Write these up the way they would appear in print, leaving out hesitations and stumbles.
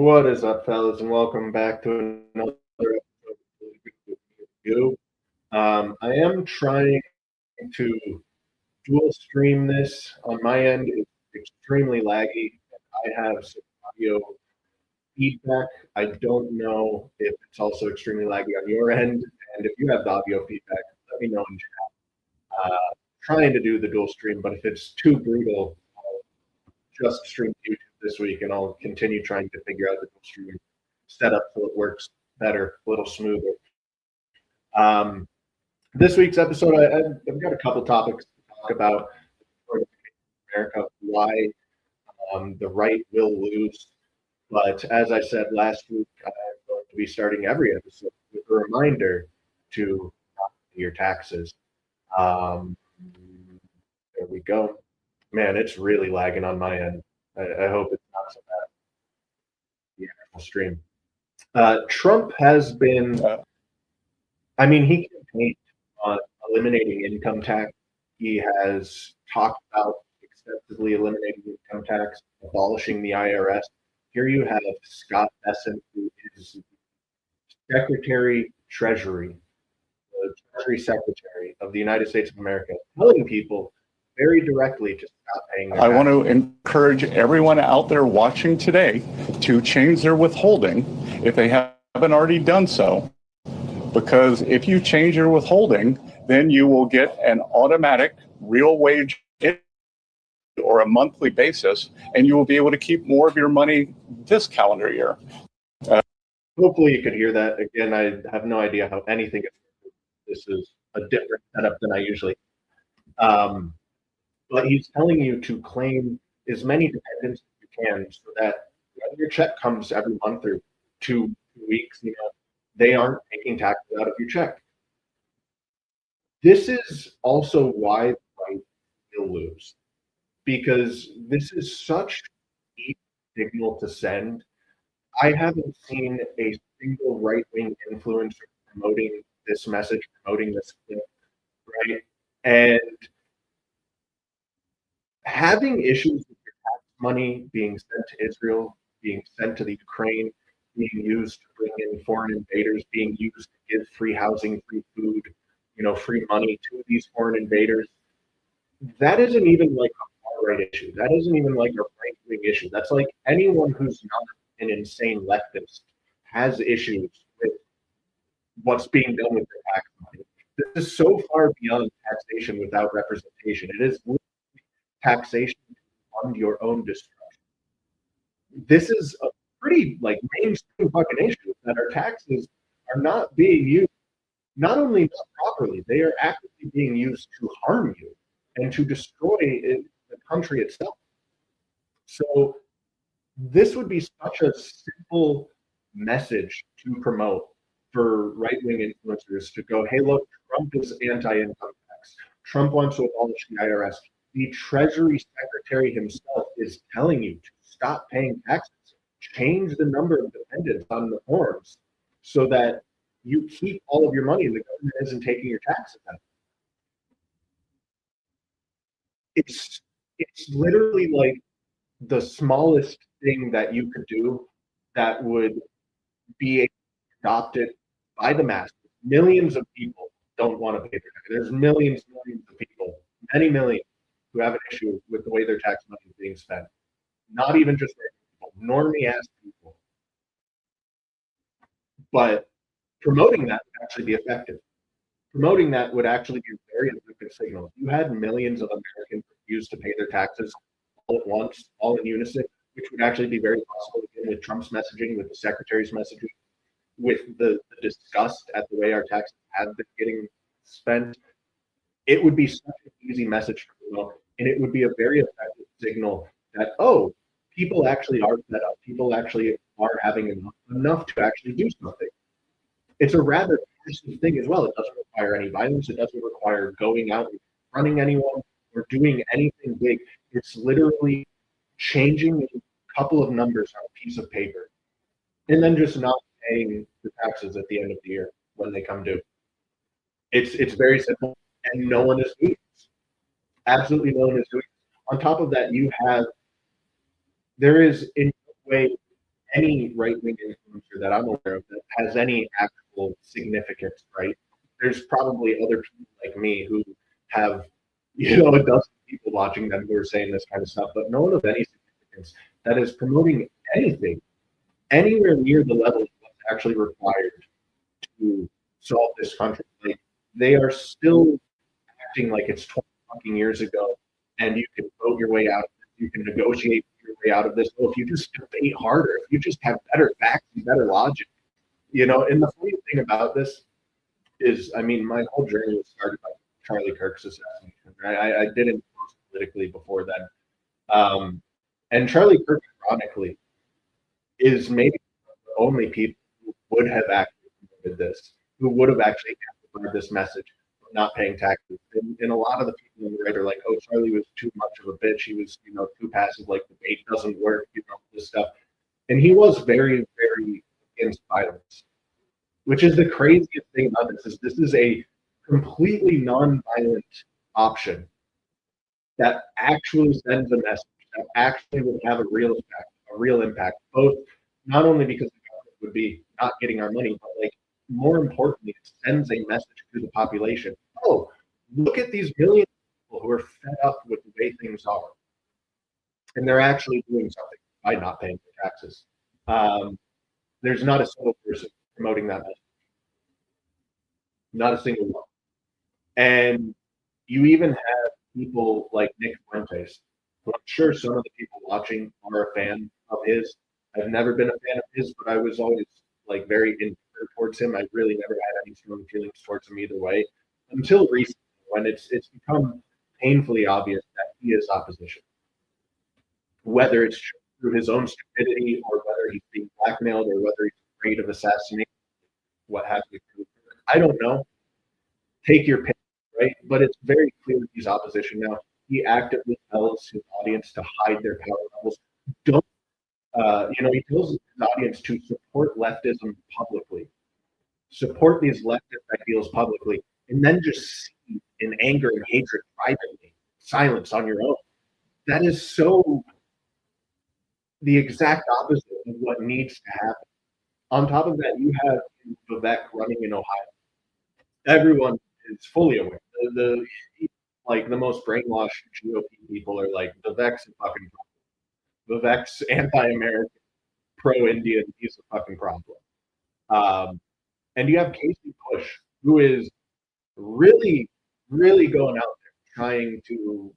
What is up, fellas, and welcome back to another episode of PolitiGoob. I am trying to dual stream this. On my end, it's extremely laggy. I have some audio feedback. I don't know if it's also extremely laggy on your end, and if you have the audio feedback, let me know in chat. Trying to do the dual stream, but if it's too brutal, I'll just stream YouTube this week, and I'll continue trying to figure out the dual stream setup so it works better, a little smoother. Um, this week's episode, I've got a couple topics to talk about. America, why the right will lose. But as I said last week, I'm going to be starting every episode with a reminder to pay your taxes. There we go. Man, it's really lagging on my end. I hope it's not so bad. The actual stream. Trump has been, he campaigned on eliminating income tax. He has talked about extensively eliminating income tax, abolishing the IRS. Here you have Scott Bessent, who is Secretary Treasury, the Treasury Secretary of the United States of America, telling people very directly to stop paying their taxes. I want to encourage everyone out there watching today to change their withholding if they haven't already done so. Because if you change your withholding, then you will get an automatic real wage or a monthly basis, and you will be able to keep more of your money this calendar year. Hopefully you could hear that. Again, I have no idea how anything is. This is a different setup than I usually. But he's telling you to claim as many dependents as you can so that when your check comes every month or 2 weeks, they aren't taking taxes out of your check. This is also why the right will lose, because this is such a deep signal to send. I haven't seen a single right-wing influencer promoting this message, promoting this clip, right? And having issues with your tax money being sent to Israel, being sent to the Ukraine, being used to bring in foreign invaders, being used to give free housing, free food, free money to these foreign invaders, that isn't even like a far-right issue. That isn't even like a right-wing issue. That's like anyone who's not an insane leftist has issues with what's being done with their tax money. This is so far beyond taxation without representation. It is taxation to fund your own destruction. This is a pretty mainstream fucking issue that our taxes are not being used, not only not properly, they are actively being used to harm you and to destroy the country itself. So this would be such a simple message to promote for right-wing influencers to go, hey, look, Trump is anti-income tax. Trump wants to abolish the IRS. The Treasury Secretary himself is telling you to stop paying taxes, change the number of dependents on the forms so that you keep all of your money and the government isn't taking your taxes out. It's literally like the smallest thing that you could do that would be adopted by the masses. Millions of people don't want to pay their taxes. There's millions of people, many millions, who have an issue with the way their tax money is being spent. Not even just people, normie-ass people. But promoting that would actually be effective. Promoting that would actually be a very effective signal. If you had millions of Americans refuse to pay their taxes all at once, all in unison, which would actually be very possible again with Trump's messaging, with the Secretary's messaging, with the disgust at the way our taxes have been getting spent, it would be such an easy message to promote, and it would be a very effective signal that, people actually are fed up. People actually are having enough to actually do something. It's a rather passive thing as well. It doesn't require any violence. It doesn't require going out and running anyone or doing anything big. It's literally changing a couple of numbers on a piece of paper and then just not paying the taxes at the end of the year when they come due. It's very simple, and no one is doing this. Absolutely no one is doing this. On top of that, there is in no way any right-wing influencer that I'm aware of that has any actual significance, right? There's probably other people like me who have, a dozen people watching them who are saying this kind of stuff, but no one of any significance that is promoting anything anywhere near the level of what's actually required to solve this country. Like, they are still acting like it's 20 fucking years ago, and you can vote your way out. You can negotiate your way out of this. Well, if you just debate harder, if you just have better facts and better logic, And the funny thing about this is, I mean, my whole journey was started by Charlie Kirk's assassination. I didn't post politically before then, and Charlie Kirk, ironically, is maybe the only people who would have actually promoted this, who would have actually amplified this message of not paying taxes. And a lot of the people on the right are like, "Oh, Charlie was too much of a bitch. He was, too passive. Like, debate doesn't work. This stuff." And he was very, very against violence, which is the craziest thing about this is a completely non-violent option that actually sends a message, that actually would have a real impact, both not only because the government would be not getting our money, but like more importantly, it sends a message to the population. Oh, look at these millions of people who are fed up with the way things are, and they're actually doing something by not paying their taxes. There's not a single person promoting that message, not a single one. And you even have people like Nick Fuentes, who I'm sure some of the people watching are a fan of his. I've never been a fan of his, but I was always like very indifferent towards him. I really never had any strong feelings towards him either way, until recently, when it's become painfully obvious that he is opposition. Whether it's through his own stupidity, or whether he's being blackmailed, or whether he's afraid of assassination, what have you. I don't know. Take your pick, right? But it's very clear that he's opposition now. He actively tells his audience to hide their power levels. Don't, he tells his audience to support leftism publicly, support these leftist ideals publicly, and then just see in anger and hatred privately, silence on your own. That is so the exact opposite of what needs to happen. On top of that, you have Vivek running in Ohio. Everyone is fully aware. The most brainwashed GOP people are like, Vivek's a fucking problem. Vivek's anti-American, pro-Indian. He's a fucking problem. And you have Casey Bush, who is really, really going out there trying to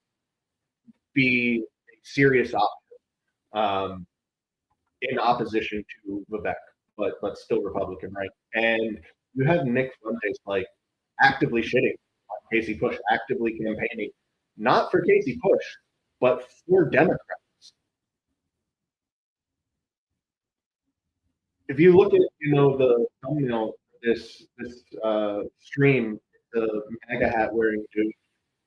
be a serious option in opposition to Vivek, but still Republican, right? And you have Nick Fuentes like actively shitting on Casey Bush, actively campaigning, not for Casey Bush, but for Democrats. If you look at the thumbnail for this stream, the MAGA hat wearing dude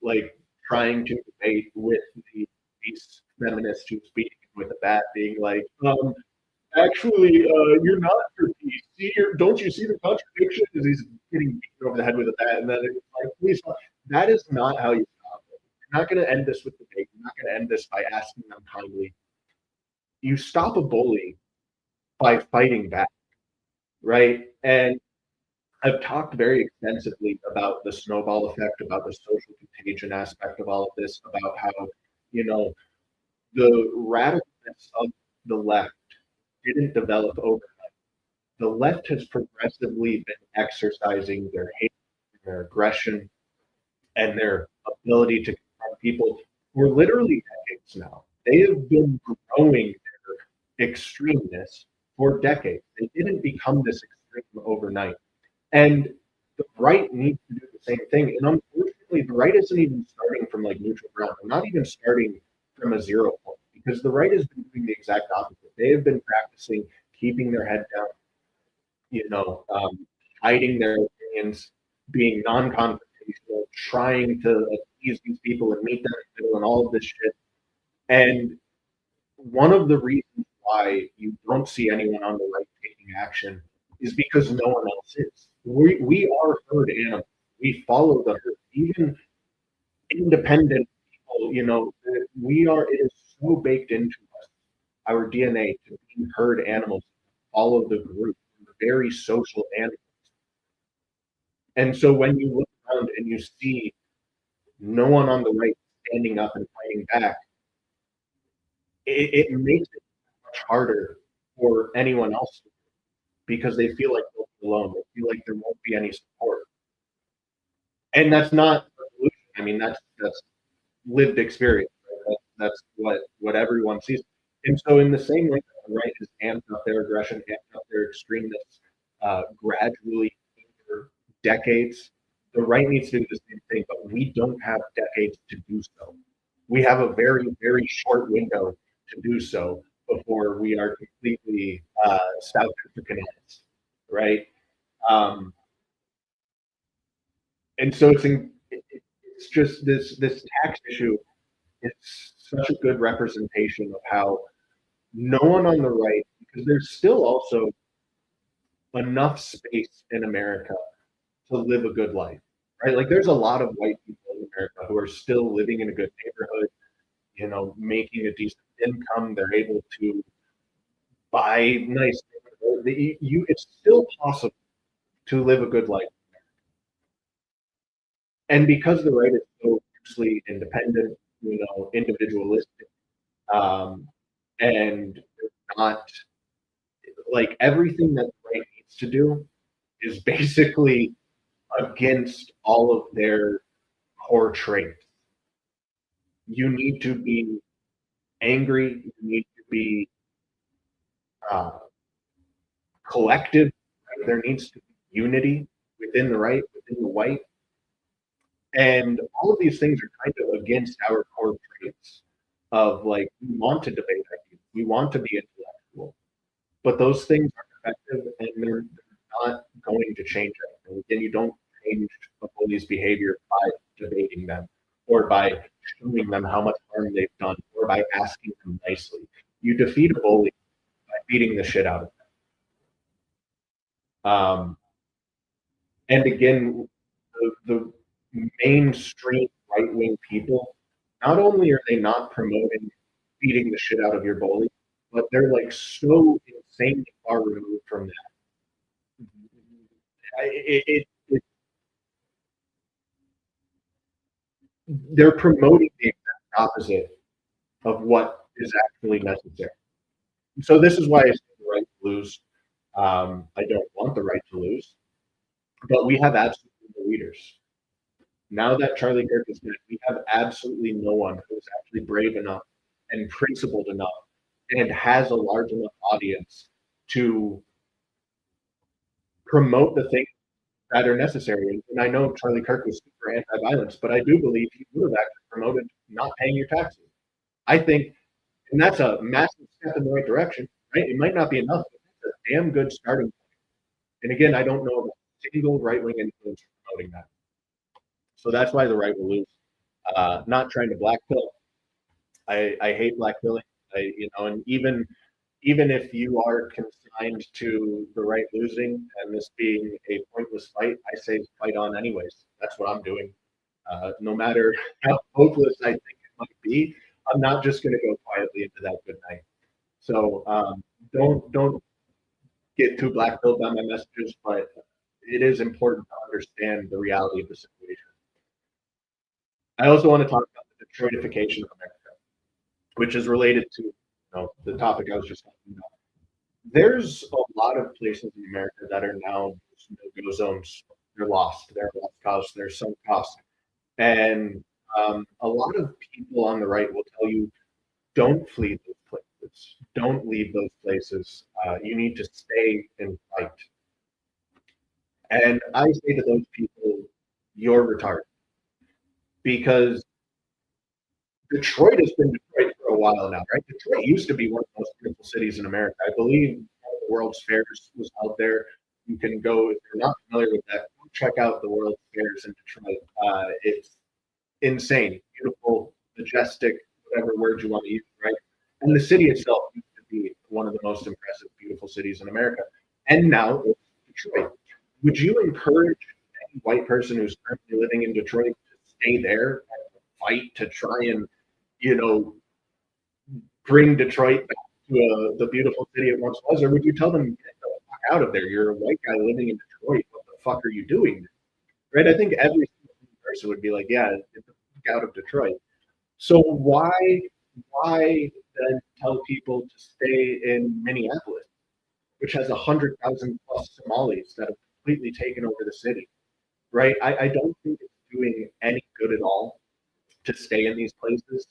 like trying to debate with these feminists who's beating him with a bat, being like, actually, you're not for peace. Don't you see the contradiction? As he's getting beaten over the head with a bat, and then it's like, please stop. That is not how you stop it. You're not going to end this with debate. You're not going to end this by asking them kindly. You stop a bully by fighting back, right? And I've talked very extensively about the snowball effect, about the social contagion aspect of all of this, about how, the radicalness of the left didn't develop overnight. The left has progressively been exercising their hate, their aggression, and their ability to confront people for literally decades now. They have been growing their extremeness for decades. They didn't become this extreme overnight. And the right needs to do the same thing. And unfortunately, the right isn't even starting from like neutral ground. They're not even starting from a 0 point, because the right has been doing the exact opposite. They have been practicing keeping their head down, hiding their opinions, being non-confrontational, trying to appease these people and meet them in the middle and all of this shit. And one of the reasons why you don't see anyone on the right taking action is because no one else is. We are herd animals. We follow the herd. Even independent people, it is so baked into us. our DNA to be herd animals, follow the group, very social animals. And so when you look around and you see no one on the right standing up and fighting back, it makes it much harder for anyone else because they feel like they'll be alone. They feel like there won't be any support. And that's not a solution. I mean, that's lived experience. Right? That's what everyone sees. And so, in the same way that the right has amped up their aggression, amped up their extremeness gradually over decades, the right needs to do the same thing. But we don't have decades to do so. We have a very, very short window to do so before we are completely south Africanized, right? Um, and so it's just this tax issue. It's such a good representation of how no one on the right, because there's still also enough space in America to live a good life, right? Like there's a lot of white people in America who are still living in a good neighborhood, you know, making a decent income. They're able to buy nice things. It's still possible to live a good life. And because the right is so fiercely independent, you know, individualistic, um, and not like everything that the right needs to do is basically against all of their core traits. You need to be angry. You need to be uh, collective. Right? There needs to be unity within the right, within the white. And all of these things are kind of against our core traits of like, we want to debate ideas, we want to be intellectual, but those things are effective and they're not going to change anything. And you don't change a bully's behavior by debating them or by showing them how much harm they've done or by asking them nicely. You defeat a bully by beating the shit out of them. And again, the mainstream right wing people, not only are they not promoting beating the shit out of your bully, but they're like so insanely far removed from that. They're promoting the exact opposite of what is actually necessary. So this is why I say the right to lose. I don't want the right to lose, but we have absolutely no leaders. Now that Charlie Kirk is dead, we have absolutely no one who is actually brave enough and principled enough and has a large enough audience to promote the things that are necessary. And I know Charlie Kirk was super anti-violence, but I do believe he would have actually promoted not paying your taxes. I think, and that's a massive step in the right direction, right? It might not be enough, but it's a damn good starting point. And again, I don't know of a single right-wing influencer promoting that. So that's why the right will lose. Not trying to black pill. I hate black pilling. And even if you are consigned to the right losing and this being a pointless fight, I say fight on anyways. That's what I'm doing. No matter how hopeless I think it might be, I'm not just going to go quietly into that good night. So don't get too black pilled by my messages, but it is important to understand the reality of the situation. I also want to talk about the Detroitification of America, which is related to the topic I was just talking about. There's a lot of places in America that are now no-go zones. They're lost. They're lost cause. They're sunk cost. And a lot of people on the right will tell you, don't flee those places. Don't leave those places. You need to stay and fight. And I say to those people, you're retarded. Because Detroit has been Detroit for a while now, right? Detroit used to be one of the most beautiful cities in America. I believe one of the World's Fairs was out there. You can go, if you're not familiar with that, go check out the World's Fairs in Detroit. It's insane, beautiful, majestic, whatever word you want to use, right? And the city itself used to be one of the most impressive, beautiful cities in America. And now it's Detroit. Would you encourage any white person who's currently living in Detroit to stay there and fight to try and, bring Detroit back to the beautiful city it once was, or would you tell them, get the fuck out of there? You're a white guy living in Detroit. What the fuck are you doing? Right? I think every single person would be like, yeah, get the fuck out of Detroit. So why then tell people to stay in Minneapolis, which has 100,000 plus Somalis that have completely taken over the city? Right? I don't think it's doing any good at all to stay in these places.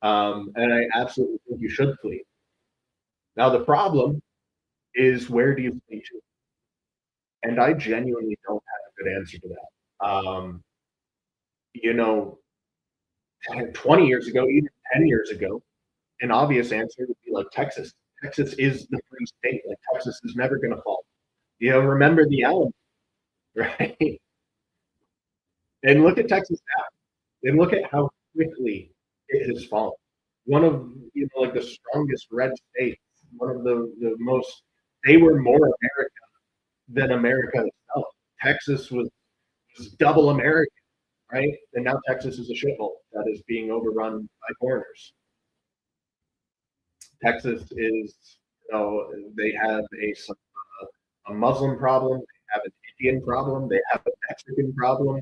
And I absolutely think you should flee. Now, the problem is, where do you flee to? And I genuinely don't have a good answer to that. You know, 20 years ago, even 10 years ago, an obvious answer would be like Texas. Texas is the free state. Like, Texas is never going to fall. Remember the Alamo, right? And look at Texas now. And look at how quickly it has fallen. One of like the strongest red states, one of the most. They were more America than America itself. Texas was double American, right? And now Texas is a shithole that is being overrun by foreigners. Texas is, they have a Muslim problem, they have an Indian problem, they have a Mexican problem.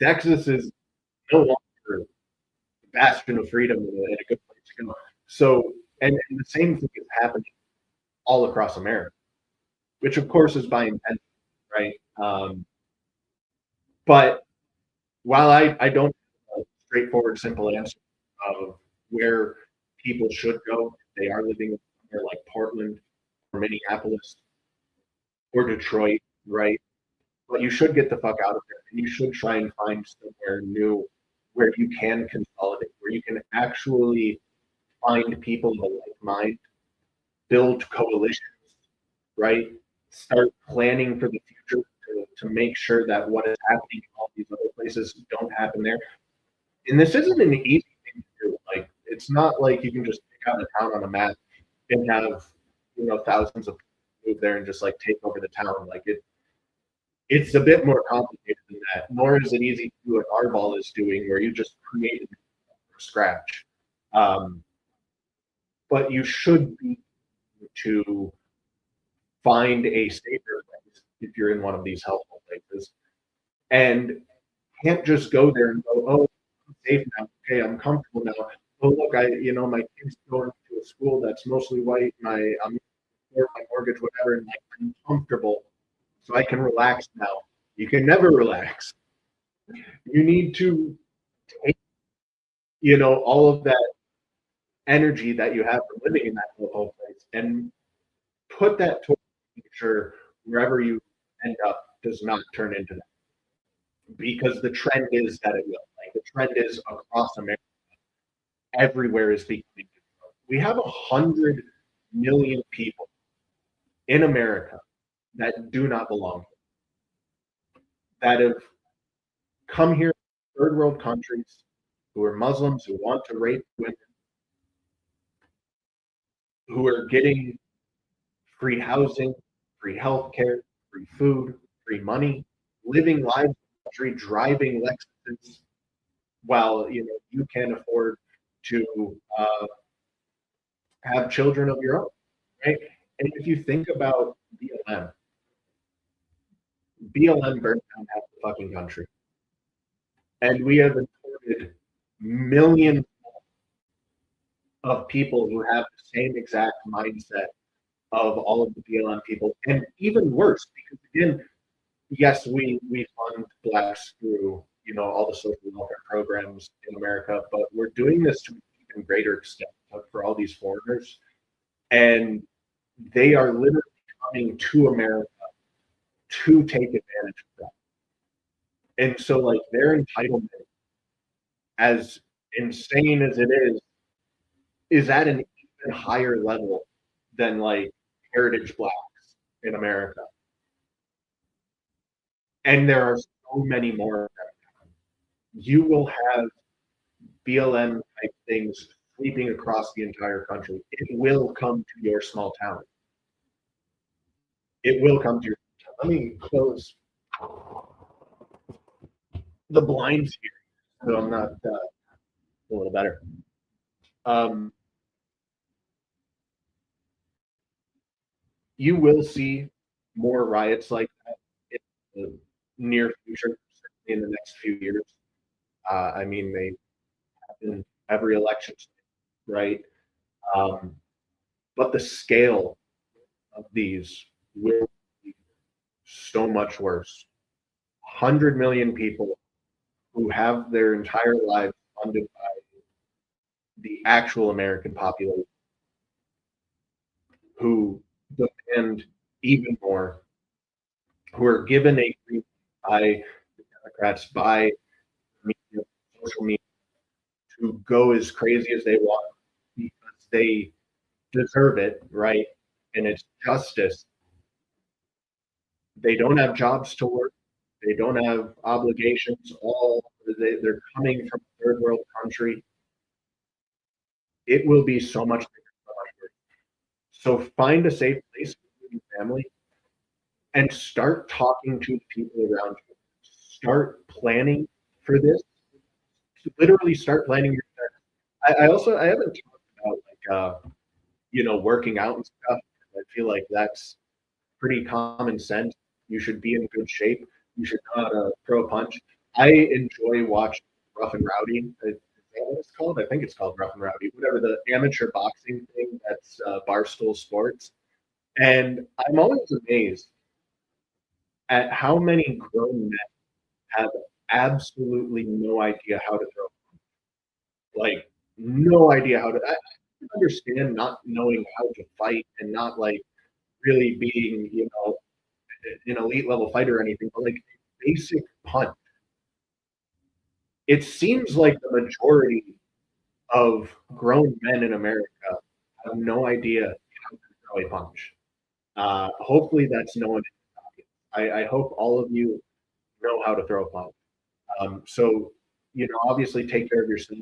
Texas is no longer the bastion of freedom and a good place to go. So, and the same thing is happening all across America, which of course is by intention, right? But while I don't have a straightforward, simple answer of where people should go if they are living somewhere like Portland or Minneapolis or Detroit, right? But you should get the fuck out of there, and you should try and find somewhere new where you can consolidate, where you can actually find people of a like mind, build coalitions, right? Start planning for the future to make sure that what is happening in all these other places don't happen there. And this isn't an easy thing to do. Like, it's not like you can just pick out a town on a map and have thousands of people move there and just like take over the town. Like, it's a bit more complicated than that. Nor is it easy to do what Arbol is doing, where you just create it from scratch. But you should be to find a safer place if you're in one of these helpful places, and can't just go there and go, oh, I'm safe now. Okay, I'm comfortable now. Oh, look, my kid's going to a school that's mostly white. I'm my mortgage, whatever, and like, I'm comfortable, so I can relax now. You can never relax. You need to take, all of that energy that you have from living in that whole place and put that towards making sure wherever you end up does not turn into that. Because the trend is that it will. Like, the trend is across America, everywhere is becoming. We have 100 million people in America that do not belong here, that have come here from third world countries, who are Muslims, who want to rape women, who are getting free housing, free healthcare, free food, free money, living lives in the country, driving Lexuses, while you can't afford to have children of your own, right? And if you think about BLM burned down half the fucking country, and we have imported millions of people who have the same exact mindset of all of the BLM people, and even worse, because again, yes, we fund blacks through all the social welfare programs in America, but we're doing this to an even greater extent for all these foreigners, and they are literally coming to America to take advantage of that. And so, like, their entitlement, as insane as it is at an even higher level than like heritage blacks in America. And there are so many more of them. You will have BLM type things sweeping across the entire country. It will come to your small town. It will come to your town. Let me close the blinds here so I'm not a little better. you will see more riots like that in the near future, certainly in the next few years. I mean, they happen every election, right? Um, but the scale of these will be so much worse. 100 million people who have their entire lives funded by the actual American population, who demand even more, who are given a green by the Democrats, by media, social media, to go as crazy as they want because they deserve it, right? And it's justice. They don't have jobs to work. They don't have obligations. They're coming from a third world country. It will be so much bigger, so much worse. So find a safe place with your family and start talking to the people around you. Start planning for this. Literally start planning your steps. I haven't talked about working out and stuff. I feel like that's pretty common sense. You should be in good shape. You should know how to throw a punch. I enjoy watching Rough and Rowdy. Is that what it's called? I think it's called Rough and Rowdy. Whatever, the amateur boxing thing that's Barstool Sports. And I'm always amazed at how many grown men have absolutely no idea how to throw. Like, no idea how to. I understand not knowing how to fight and not like really being, an elite level fighter or anything, but like basic punch. It seems like the majority of grown men in America have no idea how to throw a punch. Hopefully, that's no one. I hope all of you know how to throw a punch. So, obviously, take care of yourself.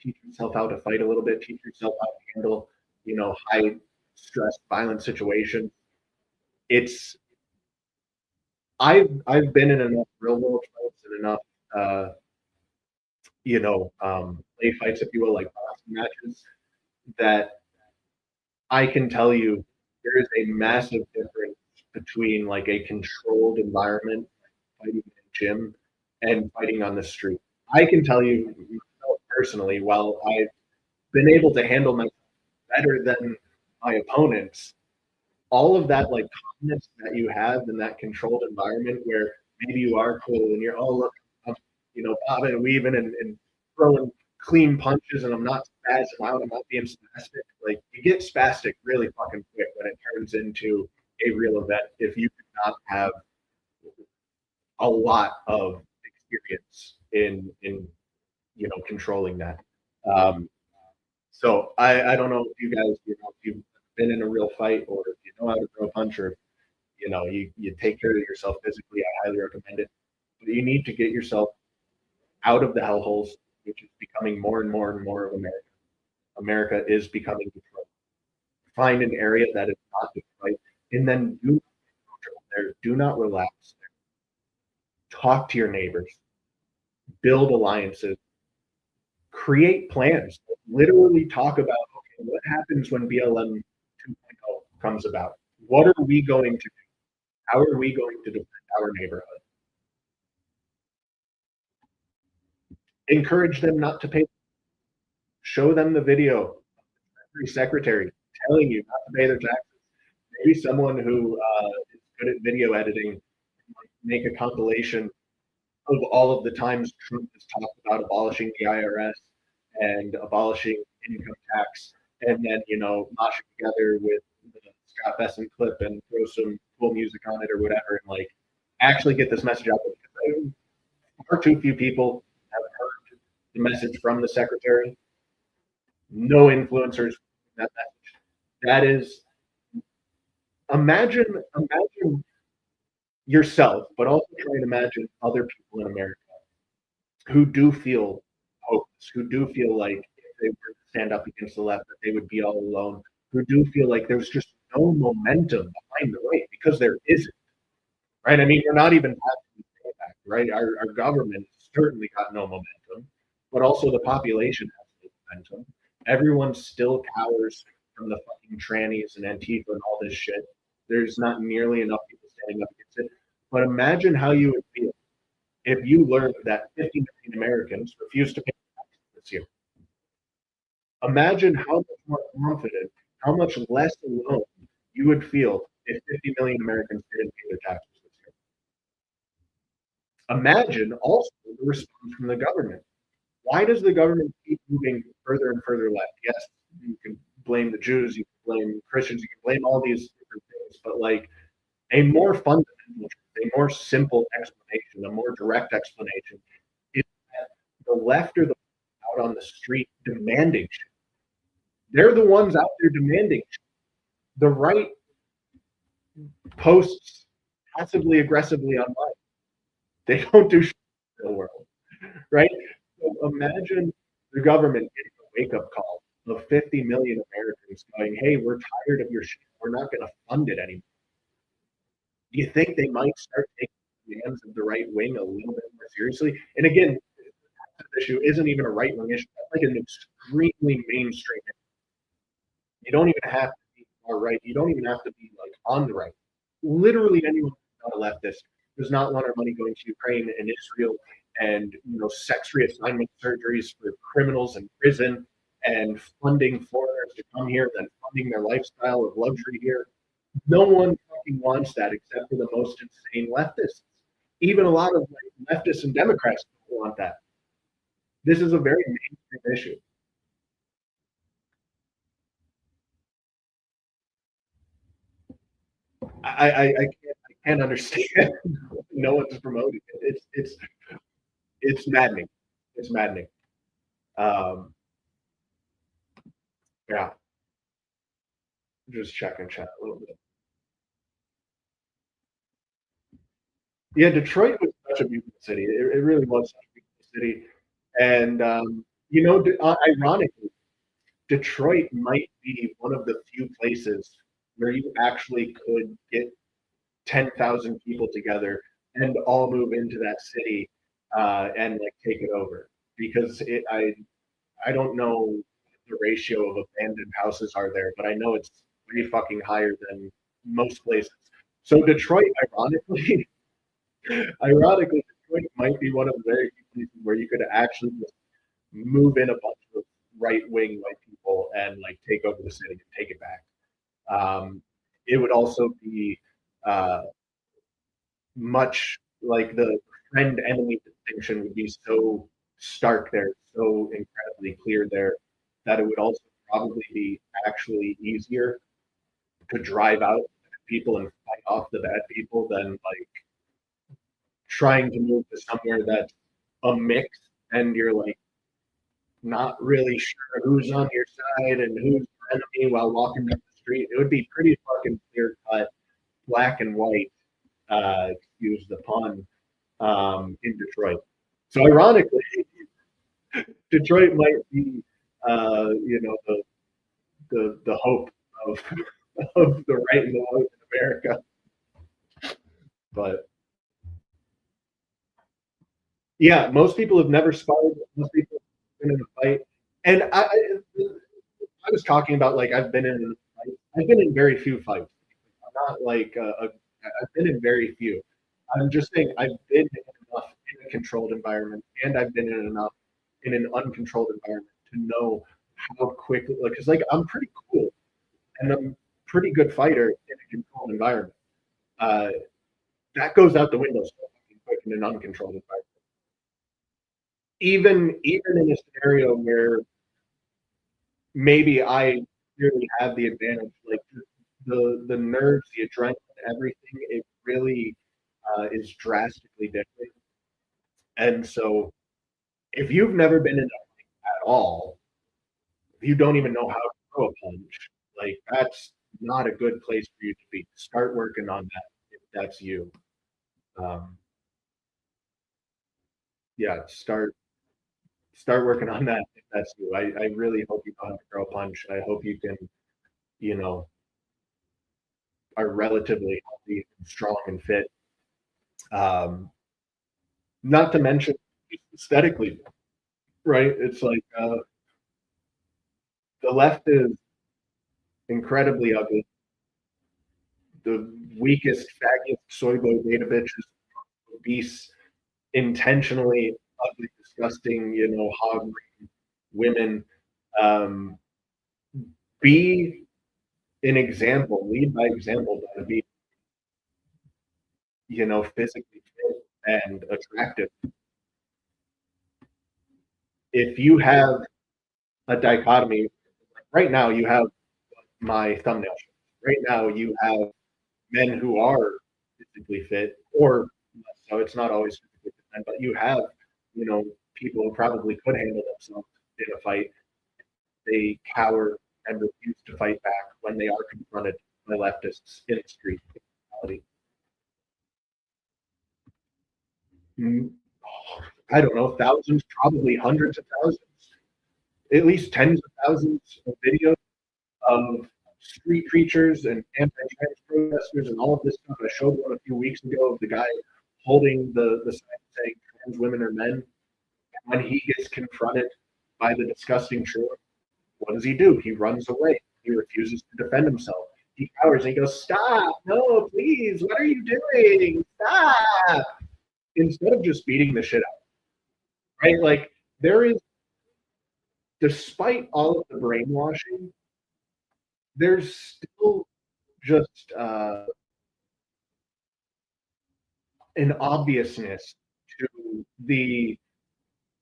Teach yourself how to fight a little bit. Teach yourself how to handle, high stress, violent situations. It's I've been in enough real world fights and enough uh, play fights, if you will, like boxing matches, that I can tell you there is a massive difference between like a controlled environment, fighting in a gym, and fighting on the street. I can tell you myself personally, while I've been able to handle myself better than my opponents, all of that like calmness that you have in that controlled environment where maybe you are cool and you're, oh look, I'm bobbing and weaving and throwing clean punches and I'm not spazzing out, I'm not being spastic. Like you get spastic really fucking quick when it turns into a real event if you do not have a lot of experience in controlling that. Um, so I don't know if you guys, if you've been in a real fight or if you know how to throw a punch or you take care of yourself physically. I highly recommend it. But you need to get yourself out of the hellholes, which is becoming more and more and more of America. America is becoming Detroit. Find an area that is not Detroit, and then do not there. Do not relax there. Talk to your neighbors. Build alliances. Create plans. Literally talk about, okay, what happens when BLM 2.0 comes about? What are we going to do? How are we going to defend our neighborhood? Encourage them not to pay. Show them the video of the Treasury Secretary telling you not to pay their taxes. Maybe someone who is good at video editing might make a compilation of all of the times Trump has talked about abolishing the IRS and abolishing income tax, and then mash it together with the Scott Besson clip and throw some cool music on it or whatever, and like actually get this message out there. Because far too few people have heard the message from the secretary. No influencers. That message. That is, imagine yourself, but also try and imagine other people in America who do feel hopeless, who do feel like if they were to stand up against the left, that they would be all alone, who do feel like there's just no momentum behind the right because there isn't. Right? I mean, we're not even having the impact, right? Our government certainly got no momentum, but also the population has no momentum. Everyone still cowers from the fucking trannies and Antifa and all this shit. There's not nearly enough people standing up against it. But imagine how you would feel if you learned that 50 million Americans refused to pay taxes this year. Imagine how much more confident, how much less alone you would feel if 50 million Americans didn't pay their taxes this year. Imagine also the response from the government. Why does the government keep moving further and further left? Yes, you can blame the Jews, you can blame Christians, you can blame all these different things, but like a more fundamental, a more simple explanation, a more direct explanation is that the left are the ones out on the street demanding shit. They're the ones out there demanding shit. The right posts passively aggressively online. They don't do shit in the real world, right? So imagine the government getting a wake-up call of 50 million Americans going, hey, we're tired of your shit. We're not going to fund it anymore. Do you think they might start taking the demands of the right wing a little bit more seriously? And again, this issue isn't even a right wing issue. That's like an extremely mainstream issue. You don't even have to be far right. You don't even have to be like on the right. Literally anyone who's not a leftist does not want our money going to Ukraine and Israel and sex reassignment surgeries for criminals in prison and funding foreigners to come here, then funding their lifestyle of luxury here. No one fucking wants that except for the most insane leftists. Even a lot of leftists and Democrats don't want that. This is a very mainstream issue. I can't understand. No one's promoting it. It's maddening. It's maddening. Um, yeah, just checking chat a little bit. Yeah, Detroit was such a beautiful city. It really was such a beautiful city. And ironically, Detroit might be one of the few places where you actually could get 10,000 people together and all move into that city and like take it over because I don't know what the ratio of abandoned houses are there, but I know it's way fucking higher than most places. So Detroit, Detroit might be one of the very few places where you could actually just move in a bunch of right wing white people and like take over the city and take it back. It would also be uh, much like the friend enemy distinction would be so stark there, so incredibly clear there, that it would also probably be actually easier to drive out people and fight off the bad people than like trying to move to somewhere that's a mix and you're like not really sure who's on your side and who's your enemy while walking down the street. It would be pretty fucking clear cut, black and white, excuse the pun, in Detroit. So ironically, Detroit might be, the hope of of the right and the left in America. But yeah, most people have never sparred. Most people have been in a fight, and I was talking about like I've been in a fight. I've been in very few fights. I'm not like I've been in very few. I'm just saying I've been in enough in a controlled environment, and I've been in enough in an uncontrolled environment to know how quickly, like, because like I'm pretty cool and I'm a pretty good fighter in a controlled environment. Uh, that goes out the window so quick in an uncontrolled environment. Even in a scenario where maybe I really have the advantage, like the nerves, the adrenaline, everything, it really is drastically different. And so, if you've never been in a fight at all, if you don't even know how to throw a punch, like that's not a good place for you to be. Start working on that if that's you. Um, yeah, start working on that if that's you. I really hope you know how to throw a punch. I hope you can, you know, are relatively healthy and strong and fit. Um, not to mention aesthetically, right? It's like the left is incredibly ugly. the weakest, faggiest soy boy beta bitches, obese, intentionally ugly, disgusting, hog women. Um, be an example, lead by example, to be, physically fit and attractive. If you have a dichotomy, right now you have my thumbnail. Right now you have men who are physically fit, or so it's not always physically fit, but you have, people who probably could handle themselves in a fight. They cower and refuse to fight back when they are confronted by leftists in the street. I don't know, thousands, probably hundreds of thousands, at least tens of thousands of videos of street preachers and anti-trans protesters and all of this stuff. I showed one a few weeks ago of the guy holding the sign saying trans women are men. And when he gets confronted by the disgusting truth, what does he do? He runs away. He refuses to defend himself. He cowers and he goes, "Stop! No, please! What are you doing? Stop!" Instead of just beating the shit out, right? Like, there is, despite all of the brainwashing, there's still just an obviousness to the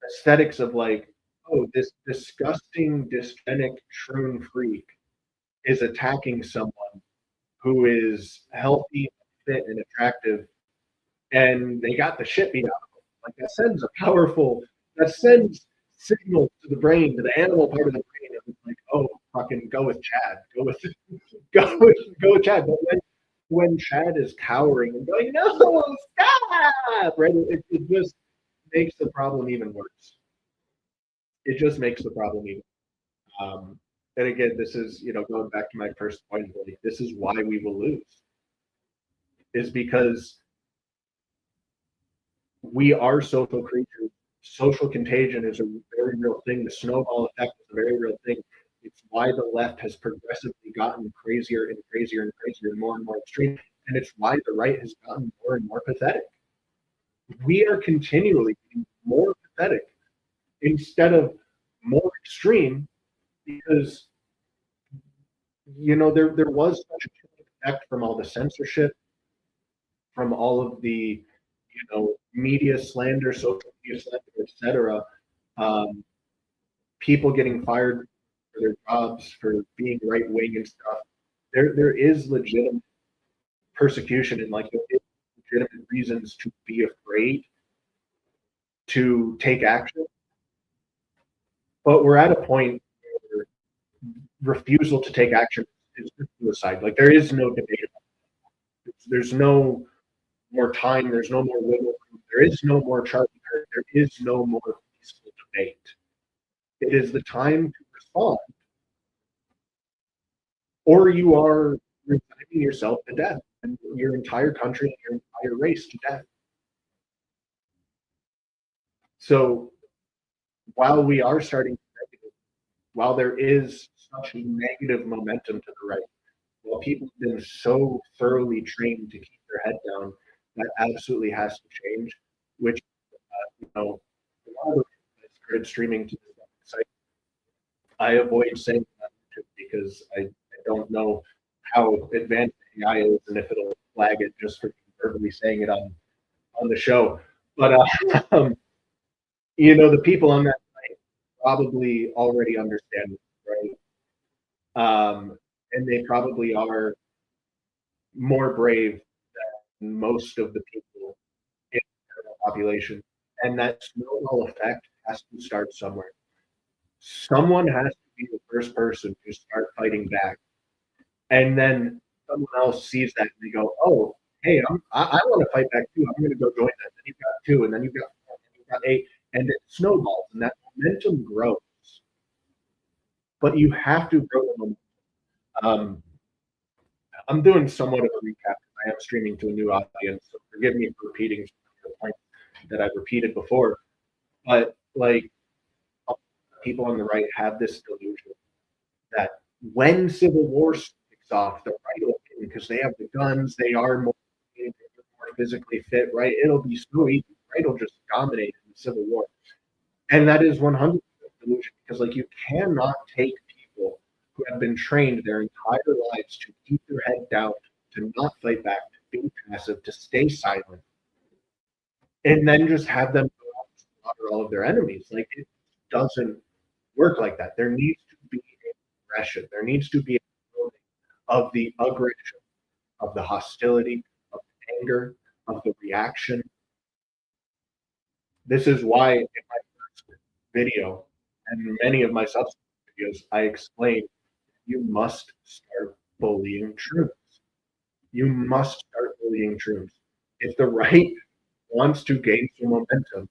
aesthetics of, like, oh, this disgusting, dysgenic shroom freak is attacking someone who is healthy, fit, and attractive, and they got the shit beat out of them. Like, that sends signals to the brain, to the animal part of the brain, of like, oh, fucking go with Chad, go with Chad. But when Chad is cowering and going, no, stop, right? It just makes the problem even worse. It just makes the problem even. And again, this is, going back to my first point, this is why we will lose, is because we are social creatures. Social contagion is a very real thing. The snowball effect is a very real thing. It's why the left has progressively gotten crazier and crazier and crazier and more extreme. And it's why the right has gotten more and more pathetic. We are continually getting more pathetic instead of more extreme, because, there was such a effect from all the censorship, from all of the, media slander, social media slander, etc. People getting fired for their jobs for being right wing and stuff. There is legitimate persecution, and, like, there is legitimate reasons to be afraid to take action. But we're at a point where refusal to take action is suicide. Like, there is no debate about it. There's no more time. There's no more wiggle room. There is no more Charlie Kirk. There is no more peaceful debate. It is the time to respond, or you are resigning yourself to death, and your entire country and your entire race to death. So while we are starting negative, while there is such negative momentum to the right, while people have been so thoroughly trained to keep their head down, that absolutely has to change. Which, a lot of the I started streaming to this site, I avoid saying that because I don't know how advanced AI is and if it'll flag it just for verbally saying it on the show. But the people on that site probably already understand it, right? And they probably are more brave than most of the people in the population. And that snowball effect has to start somewhere. Someone has to be the first person to start fighting back. And then someone else sees that and they go, oh, hey, I want to fight back too. I'm going to go join that. Then you've got 2, and then you've got 4, and then you've got 8, and it snowballs, and that momentum grows. But you have to grow the momentum. I'm doing somewhat of a recap. I am streaming to a new audience, so forgive me for repeating the points that I've repeated before. But, like, people on the right have this delusion that when civil war kicks off, the right will get in because they have the guns, they are more physically fit, right? It'll be so easy, right? It'll just dominate in the Civil War. And that is 100% delusion, because like you cannot take people who have been trained their entire lives to keep their head down, to not fight back, to be passive, to stay silent, and then just have them go out and slaughter all of their enemies. Like it doesn't work like that. There needs to be aggression. There needs to be a building of the aggression, of the hostility, of the anger, of the reaction. This is why in my first video and many of my subsequent videos, I explained you must start bullying troops. You must start bullying troops. If the right wants to gain some momentum,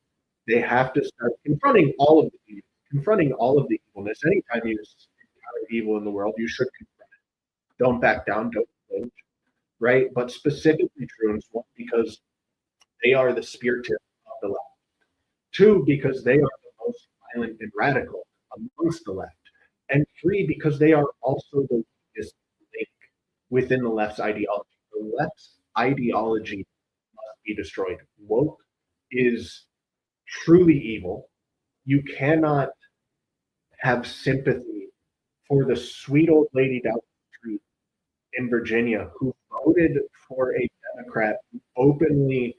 they have to start confronting all of the evil, confronting all of the evilness. Anytime you encounter evil in the world, you should confront it. Don't back down, don't flinch, right? But specifically drones, one, because they are the spear tip of the left. Two, because they are the most violent and radical amongst the left. And three, because they are also the weakest link within the left's ideology. The left's ideology must be destroyed. Woke is truly evil. You cannot have sympathy for the sweet old lady down the street in Virginia who voted for a Democrat who openly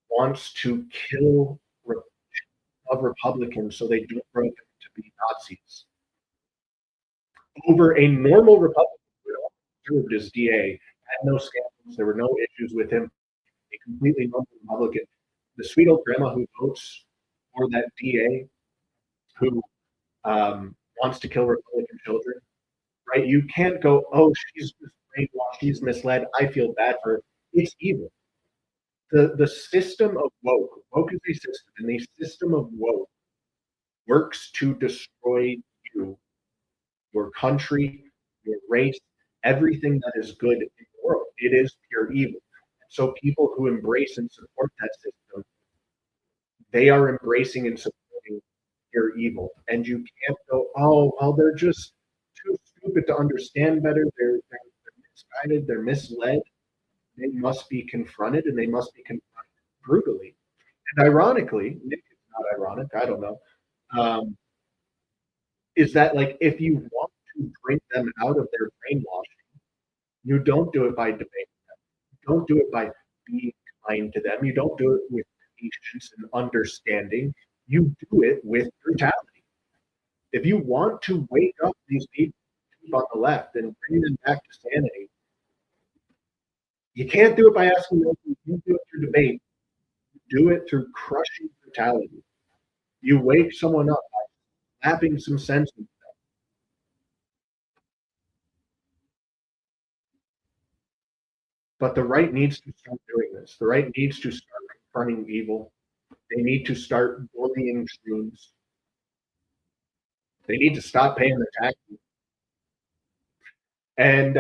wants to kill Republicans so they don't grow up to be Nazis. Over a normal Republican who served as DA, had no scandals, there were no issues with him, a completely normal Republican. The sweet old grandma who votes for that DA who wants to kill Republican children, right? You can't go, oh, she's brainwashed, she's misled, I feel bad for her. It's evil. The system of woke is a system, and the system of woke works to destroy you, your country, your race, everything that is good in the world. It is pure evil. So people who embrace and support that system, they are embracing and supporting pure evil. And you can't go, oh, well, they're just too stupid to understand better. They're misguided. They're misled. They must be confronted, and they must be confronted brutally. And ironically, maybe it's not ironic, I don't know, is that like if you want to bring them out of their brainwashing, you don't do it by debating them. You don't do it by being kind to them. You don't do it with patience and understanding. You do it with brutality. If you want to wake up these people on the left and bring them back to sanity, you can't do it by asking them. You can't do it through debate. You do it through crushing brutality. You wake someone up by slapping some sense into them. But the right needs to start doing this. The right needs to start confronting evil. They need to start bullying streams. They need to stop paying their taxes. And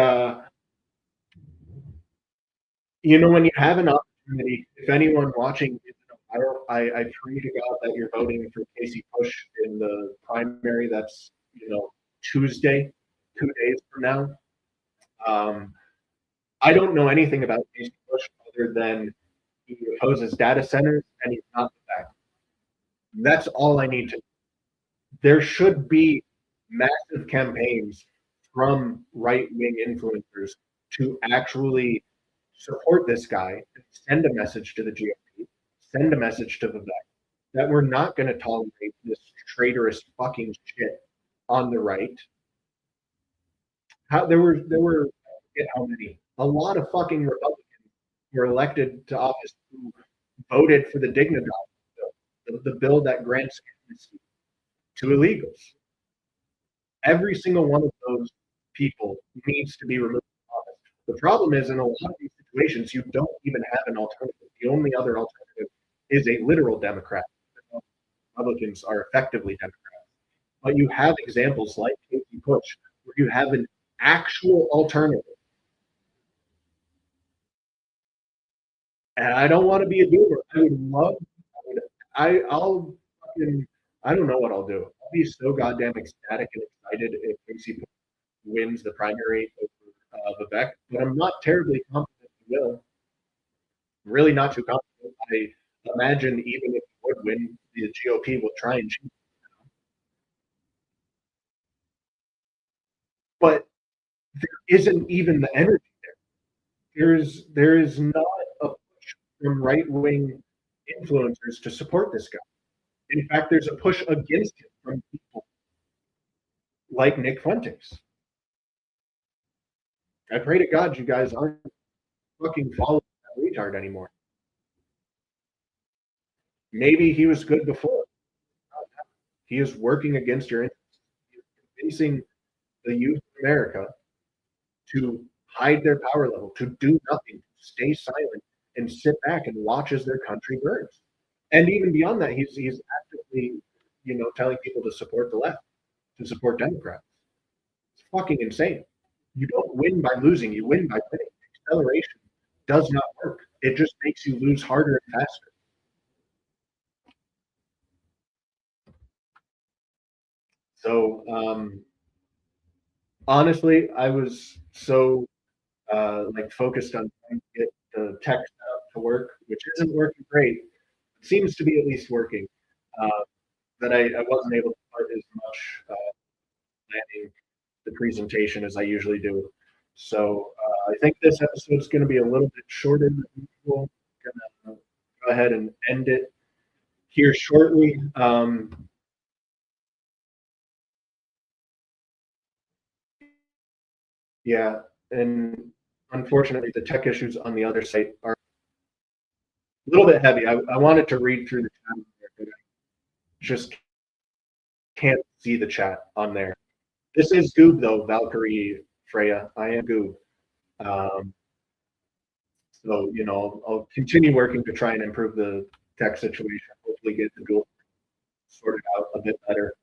when you have an opportunity, if anyone watching is in Ohio, I pray to God that you're voting for Casey Bush in the primary. That's Tuesday, 2 days from now. I don't know anything about Casey Bush other than he opposes data centers and he's not the fact. That's all I need to know. There should be massive campaigns from right-wing influencers to actually support this guy and send a message to the GOP, send a message to Vivek that we're not going to tolerate this traitorous fucking shit on the right. There were I forget how many, a lot of fucking Republicans were elected to office who voted for the Dignitas bill, the bill that grants amnesty to illegals. Every single one of those people needs to be removed from office. The problem is, in a lot of these situations, you don't even have an alternative. The only other alternative is a literal Democrat. Republicans are effectively Democrats. But you have examples like Casey Bush, where you have an actual alternative. And I don't want to be a doomer. I would love, I'll fucking, I don't know what I'll do. I'll be so goddamn ecstatic and excited if Casey wins the primary over Vivek, but I'm not terribly confident he will. Really not too confident. I imagine even if he would win, the GOP will try and change. But there isn't even the energy there. There is not a push from right wing influencers to support this guy. In fact, there's a push against him from people like Nick Fuentes. I pray to God you guys aren't fucking following that retard anymore. Maybe he was good before. He is working against your interests. He is convincing the youth of America to hide their power level, to do nothing, to stay silent, and sit back and watch as their country burns. And even beyond that, he's actively, telling people to support the left, to support Democrats. It's fucking insane. You don't win by losing; you win by winning. Acceleration does not work. It just makes you lose harder and faster. So honestly, I was so focused on trying to get the tech setup to work, which isn't working great. It seems to be at least working. Uh, that I wasn't able to put as much planning the presentation as I usually do. So I think this episode is going to be a little bit shorter than usual. I'm going to go ahead and end it here shortly. Yeah, and unfortunately, the tech issues on the other site are a little bit heavy. I wanted to read through the chat, but I just can't see the chat on there. This is Goob, though, Valkyrie Freya. I am Goob. So, I'll continue working to try and improve the tech situation, hopefully get the dual sorted out a bit better.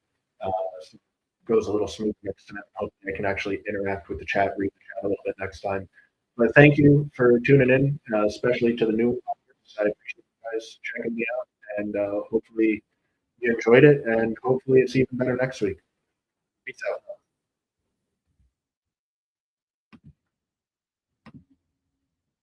So goes a little smooth next time. Hopefully I can actually interact with the chat, read the chat a little bit next time. But thank you for tuning in, especially to the new audience. I appreciate you guys checking me out, and hopefully you enjoyed it, and hopefully it's even better next week. Peace out.